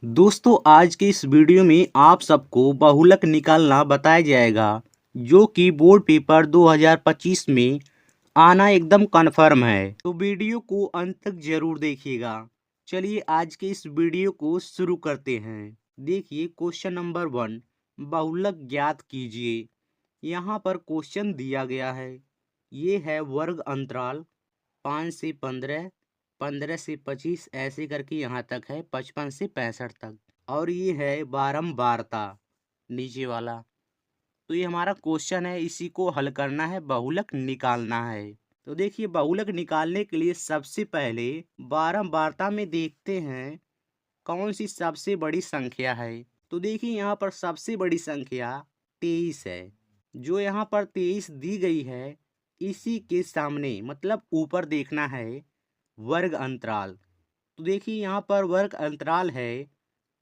दोस्तों आज के इस वीडियो में आप सबको बहुलक निकालना बताया जाएगा जो कि बोर्ड पेपर 2025 में आना एकदम कन्फर्म है। तो वीडियो को अंत तक जरूर देखिएगा। चलिए आज के इस वीडियो को शुरू करते हैं। देखिए क्वेश्चन नंबर 1, बहुलक ज्ञात कीजिए। यहाँ पर क्वेश्चन दिया गया है। ये है वर्ग अंतराल 5 से 15, 15 से 25 ऐसे करके यहाँ तक है 55 से 65 तक। और ये है बारंबारता नीचे वाला। तो ये हमारा क्वेश्चन है, इसी को हल करना है, बहुलक निकालना है। तो देखिए बहुलक निकालने के लिए सबसे पहले बारंबारता में देखते हैं कौन सी सबसे बड़ी संख्या है। तो देखिए यहाँ पर सबसे बड़ी संख्या 23 है। जो यहाँ पर 23 दी गई है इसी के सामने मतलब ऊपर देखना है वर्ग अंतराल। तो देखिए यहाँ पर वर्ग अंतराल है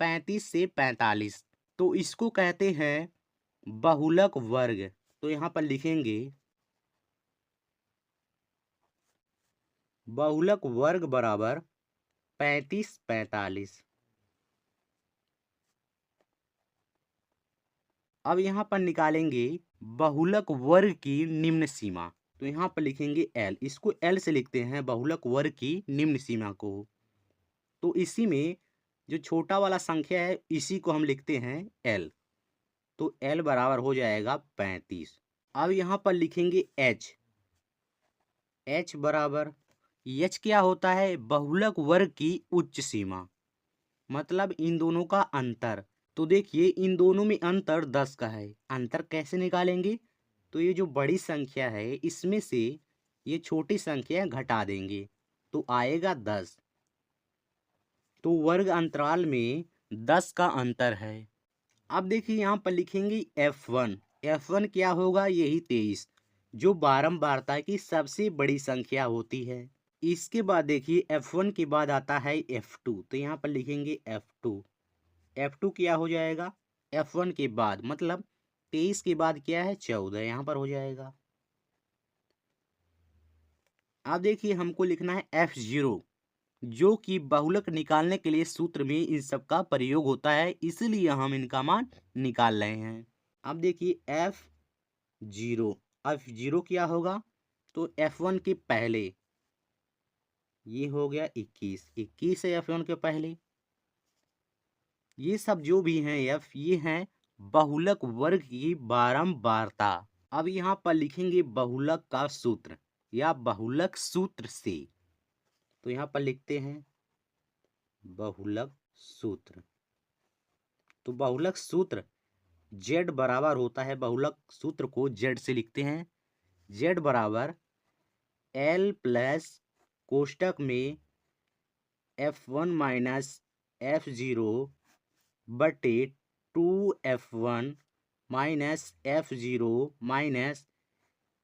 35 से 45। तो इसको कहते हैं बहुलक वर्ग। तो यहाँ पर लिखेंगे बहुलक वर्ग बराबर 35 45। अब यहाँ पर निकालेंगे बहुलक वर्ग की निम्न सीमा। तो यहाँ पर लिखेंगे L, इसको L से लिखते हैं बहुलक वर्ग की निम्न सीमा को। तो इसी में जो छोटा वाला संख्या है इसी को हम लिखते हैं L। तो L बराबर हो जाएगा 35। अब यहाँ पर लिखेंगे H। H बराबर, H क्या होता है? बहुलक वर्ग की उच्च सीमा, मतलब इन दोनों का अंतर। तो देखिए इन दोनों में अंतर 10 का है। अंतर कैसे निकालेंगे? तो ये जो बड़ी संख्या है इसमें से ये छोटी संख्या घटा देंगे तो आएगा 10। तो वर्ग अंतराल में 10 का अंतर है। अब देखिए यहाँ पर लिखेंगे F1। F1 क्या होगा? यही 23 जो बारंबारता की सबसे बड़ी संख्या होती है। इसके बाद देखिए F1 के बाद आता है F2। तो यहाँ पर लिखेंगे F2। F2 क्या हो जाएगा? F1 के बाद मतलब 23 के बाद क्या है? 14 यहाँ पर हो जाएगा। अब देखिए हमको लिखना है F0 जो कि बहुलक निकालने के लिए सूत्र में इन सब का प्रयोग होता है, इसलिए हम इनका मान निकाल रहे हैं। अब देखिए F0, F0 क्या होगा? तो F1 के पहले ये हो गया 21, 21 है F1 के पहले। ये सब जो भी हैं F, ये हैं बहुलक वर्ग की बारंबारता। अब यहाँ पर लिखेंगे बहुलक का सूत्र या बहुलक सूत्र से। तो यहाँ पर लिखते हैं बहुलक सूत्र। तो बहुलक सूत्र Z बराबर होता है, बहुलक सूत्र को Z से लिखते हैं। Z बराबर L प्लस कोष्टक में F1 माइनस F0 बटे 2F1 minus F0 minus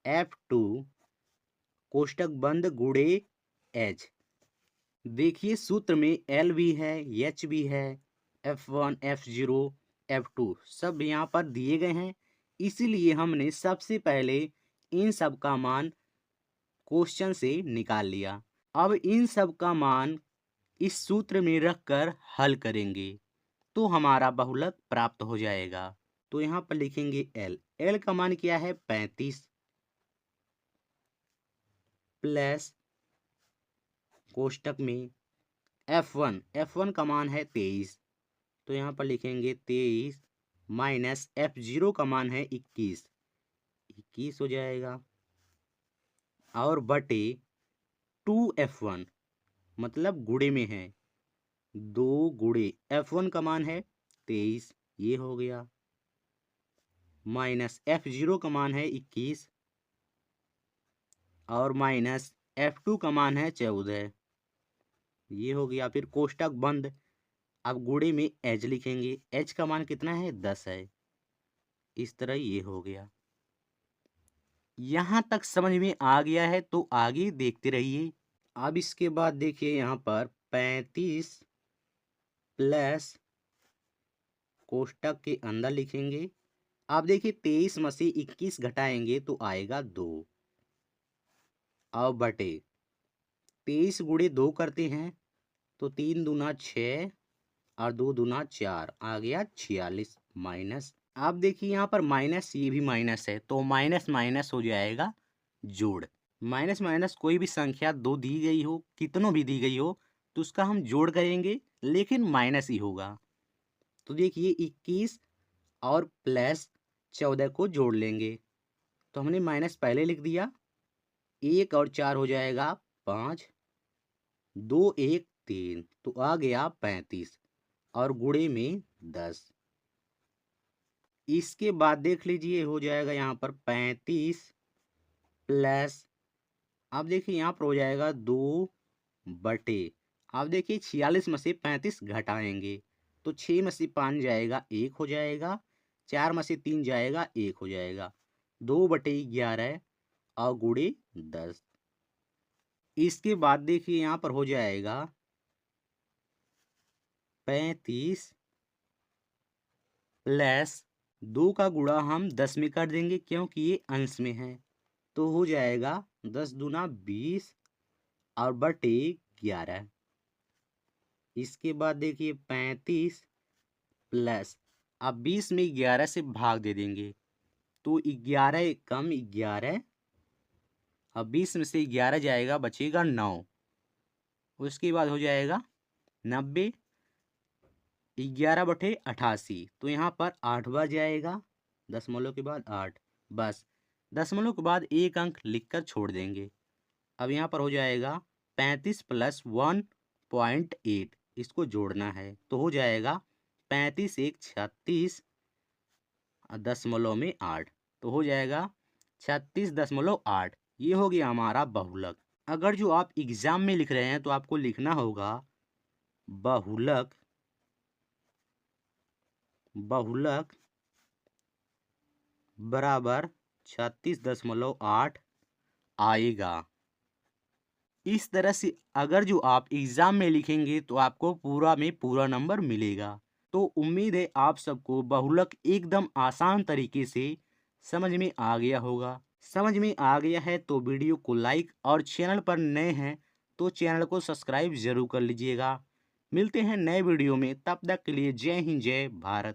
F2 कोष्टक बंद गुणे H। देखिए सूत्र में L भी है, H भी है, F1 F0 F2 सब यहाँ पर दिए गए हैं, इसीलिए हमने सबसे पहले इन सब का मान क्वेश्चन से निकाल लिया। अब इन सब का मान इस सूत्र में रखकर हल करेंगे तो हमारा बहुलक प्राप्त हो जाएगा। तो यहाँ पर लिखेंगे L। L का मान क्या है? 35 प्लस कोष्टक में F1, F1 का मान है 23। तो यहाँ पर लिखेंगे 23 माइनस F0 का मान है 21, 21 हो जाएगा। और बटे 2F1 मतलब गुणे में है 2 गुणे F1 का मान है 23, ये हो गया, माइनस F0 का मान है 21 और माइनस F2 का मान है 14, ये हो गया। फिर कोष्टक बंद। अब गुणे में H लिखेंगे, H का मान कितना है? 10 है। इस तरह ये हो गया। यहाँ तक समझ में आ गया है तो आगे देखते रहिए। अब इसके बाद देखिए यहाँ पर 35 प्लस कोष्टक के अंदर लिखेंगे। आप देखिए 23 में से 21 घटाएंगे तो आएगा 2 और बटे 23 गुणे 2 करते हैं तो 3 दूना 6 और 2 दूना 4 आ गया 46 माइनस। आप देखिए यहाँ पर माइनस, ये भी माइनस है तो माइनस माइनस हो जाएगा जोड़। माइनस माइनस कोई भी संख्या दो दी गई हो, कितनों भी दी गई हो, तो उसका हम जोड़ करेंगे लेकिन माइनस ही होगा। तो देखिए 21 और प्लस 14 को जोड़ लेंगे तो हमने माइनस पहले लिख दिया। 1 और 4 हो जाएगा 5, 2 1 3 तो आ गया 35 और गुणे में 10। इसके बाद देख लीजिए हो जाएगा यहाँ पर 35 प्लस, आप देखिए यहाँ पर हो जाएगा 2 बटे, आप देखिए 46 में से 35 घटाएंगे तो 6 में से 5 जाएगा 1 हो जाएगा, 4 में से 3 जाएगा 1 हो जाएगा, 2/11 और गुणे 10। इसके बाद देखिए यहाँ पर हो जाएगा 35 प्लस 2 का गुणा हम 10 में कर देंगे क्योंकि ये अंश में है, तो हो जाएगा 10 दूना 20 और बटे 11। इसके बाद देखिए 35 प्लस, अब 20 में 11 से भाग दे देंगे तो 11 कम 11, अब 20 में से 11 जाएगा बचेगा 9। उसके बाद हो जाएगा 90, 11/88 तो यहाँ पर 8 बार जाएगा, दशमलव के बाद 8, बस दशमलव के बाद एक अंक लिखकर छोड़ देंगे। अब यहाँ पर हो जाएगा 35 प्लस 1.8, इसको जोड़ना है तो हो जाएगा 35 1 36 दशमलव में 8 तो हो जाएगा 36.8। ये हो गया हमारा बहुलक। अगर जो आप एग्जाम में लिख रहे हैं तो आपको लिखना होगा बहुलक, बहुलक बराबर 36.8 आएगा। इस तरह से अगर जो आप एग्जाम में लिखेंगे तो आपको पूरा में पूरा नंबर मिलेगा। तो उम्मीद है आप सबको बहुलक एकदम आसान तरीके से समझ में आ गया होगा। समझ में आ गया है तो वीडियो को लाइक और चैनल पर नए हैं तो चैनल को सब्सक्राइब जरूर कर लीजिएगा। मिलते हैं नए वीडियो में, तब तक के लिए जय हिंद जय भारत।